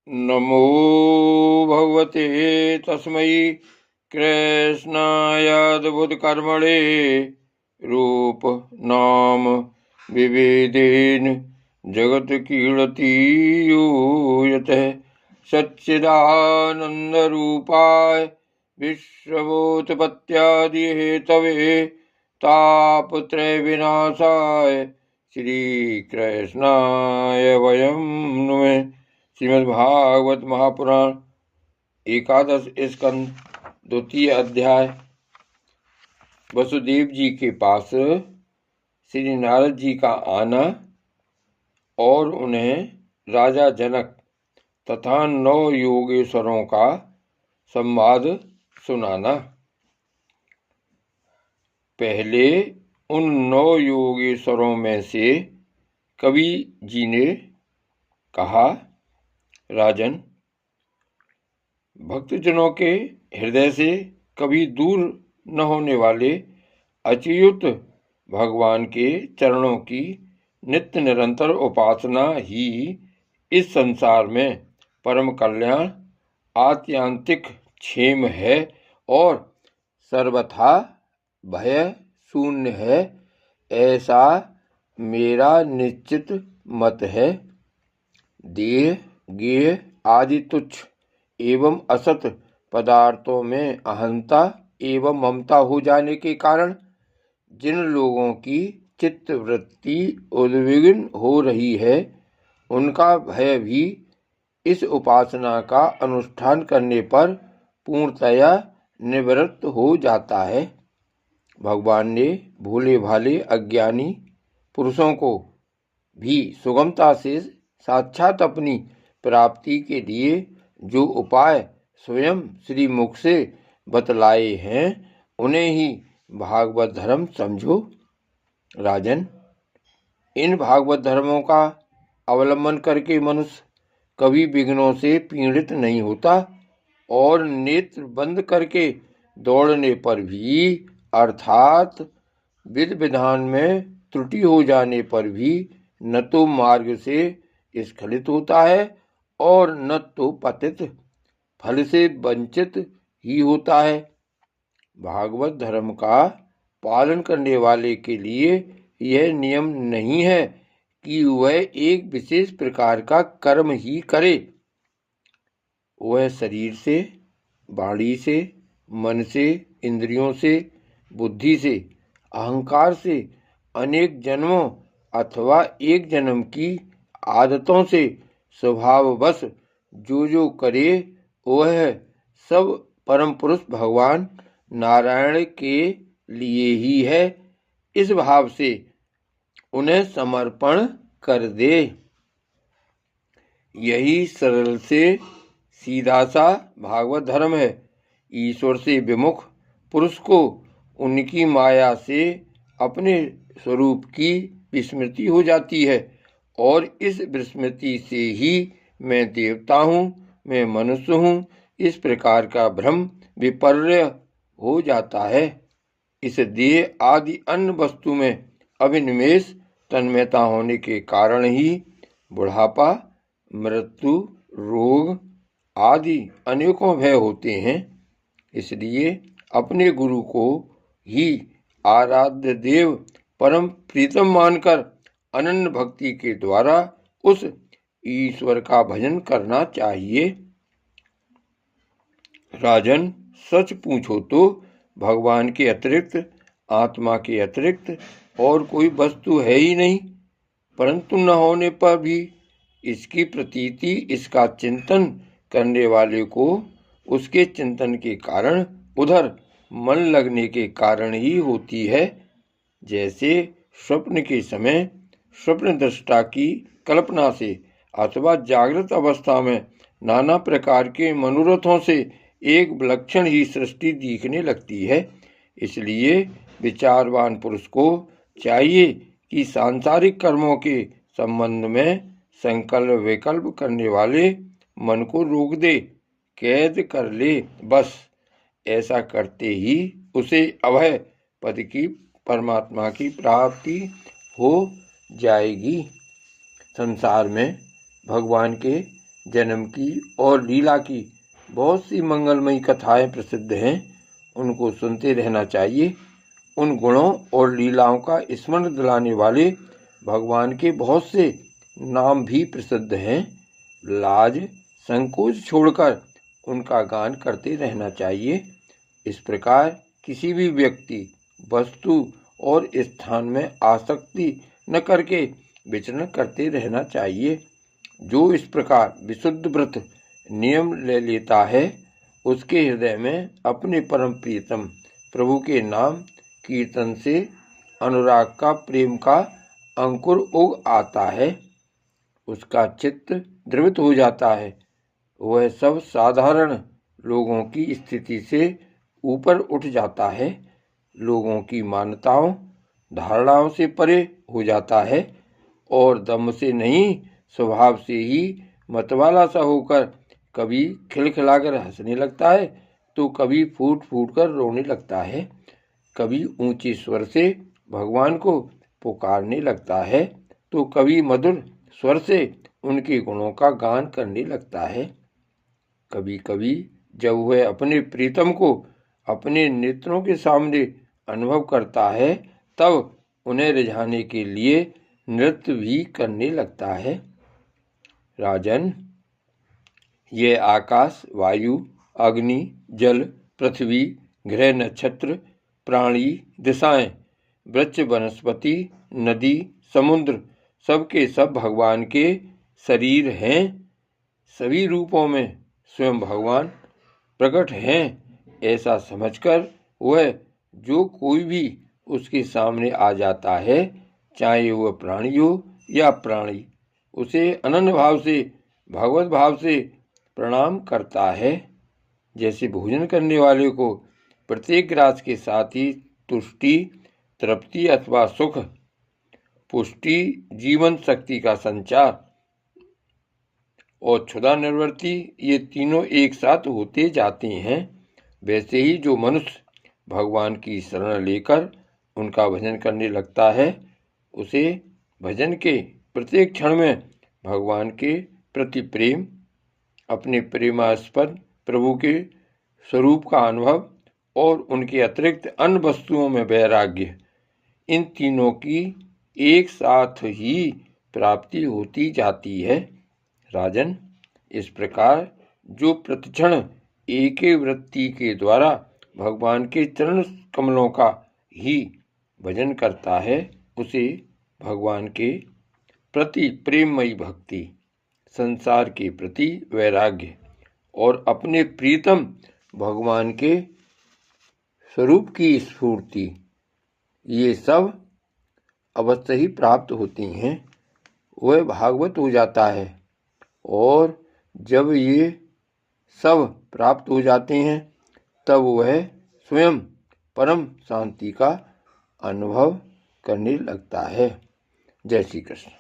नमो भगवते तस्मै कृष्णायाद्भुतकर्मणे रूप नाम विभेदेन जगत्कीर्ति यूयतः सच्चिदानन्दरूपाय विश्वभूतपत्यादिहेतवे तापत्रयविनाशाय श्रीकृष्णाय वयं नुमः। श्रीमद्भागवत महापुराण एकादश स्कंद द्वितीय अध्याय। वसुदेव जी के पास श्री नारद जी का आना और उन्हें राजा जनक तथा 9 योगेश्वरों का संवाद सुनाना। पहले उन 9 योगेश्वरों में से कवि जी ने कहा, राजन, भक्तजनों के हृदय से कभी दूर न होने वाले अच्युत भगवान के चरणों की नित्य निरंतर उपासना ही इस संसार में परम कल्याण आत्यांतिक क्षेम है और सर्वथा भय शून्य है, ऐसा मेरा निश्चित मत है। देह गेह आदि तुच्छ एवं असत पदार्थों में अहंता एवं ममता हो जाने के कारण जिन लोगों की चित्तवृत्ति उद्विग्न हो रही है, उनका भय भी इस उपासना का अनुष्ठान करने पर पूर्णतया निवृत्त हो जाता है। भगवान ने भोले भाले अज्ञानी पुरुषों को भी सुगमता से साक्षात अपनी प्राप्ति के लिए जो उपाय स्वयं श्री मुख से बतलाए हैं, उन्हें ही भागवत धर्म समझो। राजन, इन भागवत धर्मों का अवलंबन करके मनुष्य कभी विघ्नों से पीड़ित नहीं होता और नेत्र बंद करके दौड़ने पर भी, अर्थात विधि विधान में त्रुटि हो जाने पर भी न तो मार्ग से स्खलित होता है और न तो पतित फल से वंचित ही होता है। भागवत धर्म का पालन करने वाले के लिए यह नियम नहीं है कि वह एक विशेष प्रकार का कर्म ही करे। वह शरीर से, वाणी से, मन से, इंद्रियों से, बुद्धि से, अहंकार से, अनेक जन्मों अथवा एक जन्म की आदतों से स्वभाववश जो करे, वह सब परम पुरुष भगवान नारायण के लिए ही है। इस भाव से उन्हें समर्पण कर दे। यही सरल से सीधा सा भागवत धर्म है। ईश्वर से विमुख पुरुष को उनकी माया से अपने स्वरूप की विस्मृति हो जाती है और इस विस्मृति से ही मैं देवता हूँ, मैं मनुष्य हूँ, इस प्रकार का भ्रम विपर्य हो जाता है। इस देह आदि अन्य वस्तु में अभिनिवेश तन्मयता होने के कारण ही बुढ़ापा, मृत्यु, रोग आदि अनेकों भय होते हैं। इसलिए अपने गुरु को ही आराध्य देव परम प्रीतम मानकर अनन्य भक्ति के द्वारा उस ईश्वर का भजन करना चाहिए। राजन, सच पूछो तो भगवान के अतिरिक्त, आत्मा के अतिरिक्त और कोई वस्तु है ही नहीं, परंतु न होने पर भी इसकी प्रतीति, इसका चिंतन करने वाले को उसके चिंतन के कारण उधर मन लगने के कारण ही होती है। जैसे स्वप्न के समय स्वप्न दृष्टा की कल्पना से अथवा जागृत अवस्था में नाना प्रकार के मनोरथों से एक विलक्षण ही सृष्टि दिखने लगती है। इसलिए विचारवान पुरुष को चाहिए कि सांसारिक कर्मों के संबंध में संकल्प विकल्प करने वाले मन को रोक दे, कैद कर ले। बस ऐसा करते ही उसे अभय पद की, परमात्मा की प्राप्ति हो जाएगी। संसार में भगवान के जन्म की और लीला की बहुत सी मंगलमयी कथाएं प्रसिद्ध हैं, उनको सुनते रहना चाहिए। उन गुणों और लीलाओं का स्मरण दिलाने वाले भगवान के बहुत से नाम भी प्रसिद्ध हैं। लाज संकोच छोड़कर उनका गान करते रहना चाहिए। इस प्रकार किसी भी व्यक्ति, वस्तु और स्थान में आसक्ति न करके विचरण करते रहना चाहिए। जो इस प्रकार विशुद्ध व्रत नियम ले लेता है, उसके हृदय में अपने परम प्रीतम प्रभु के नाम कीर्तन से अनुराग का, प्रेम का अंकुर उग आता है। उसका चित्त द्रवित हो जाता है। वह सब साधारण लोगों की स्थिति से ऊपर उठ जाता है। लोगों की मान्यताओं, धारणाओं से परे हो जाता है और दम से नहीं, स्वभाव से ही मतवाला सा होकर कभी खिलखिलाकर हंसने लगता है तो कभी फूट फूट कर रोने लगता है। कभी ऊंचे स्वर से भगवान को पुकारने लगता है तो कभी मधुर स्वर से उनके गुणों का गान करने लगता है। कभी कभी जब वह अपने प्रीतम को अपने नेत्रों के सामने अनुभव करता है, तब उन्हें रिझाने के लिए नृत्य भी करने लगता है। राजन, ये आकाश, वायु, अग्नि, जल, पृथ्वी, ग्रह, नक्षत्र, प्राणी, दिशाएं, वृक्ष, वनस्पति, नदी, समुद्र, सबके सब भगवान के शरीर हैं। सभी रूपों में स्वयं भगवान प्रकट हैं। ऐसा समझकर वह जो कोई भी उसके सामने आ जाता है, चाहे वह प्राणी हो या प्राणी, उसे अनन्य भाव से, भगवत भाव से प्रणाम करता है। जैसे भोजन करने वाले को प्रत्येक ग्रास के साथ ही तुष्टि, तृप्ति अथवा सुख, पुष्टि, जीवन शक्ति का संचार और क्षुधा निवृत्ति, ये तीनों एक साथ होते जाते हैं, वैसे ही जो मनुष्य भगवान की शरण लेकर उनका भजन करने लगता है, उसे भजन के प्रत्येक क्षण में भगवान के प्रति प्रेम, अपने प्रेमास्पद प्रभु के स्वरूप का अनुभव और उनके अतिरिक्त अन्य वस्तुओं में वैराग्य, इन तीनों की एक साथ ही प्राप्ति होती जाती है। राजन, इस प्रकार जो प्रतिक्षण एक ही वृत्ति के द्वारा भगवान के चरण कमलों का ही भजन करता है, उसे भगवान के प्रति प्रेममयी भक्ति, संसार के प्रति वैराग्य और अपने प्रीतम भगवान के स्वरूप की स्फूर्ति, ये सब अवश्य ही प्राप्त होती हैं। वह भागवत हो जाता है और जब ये सब प्राप्त हो जाते हैं, तब वह स्वयं परम शांति का अनुभव करने लगता है। जय श्री कृष्ण।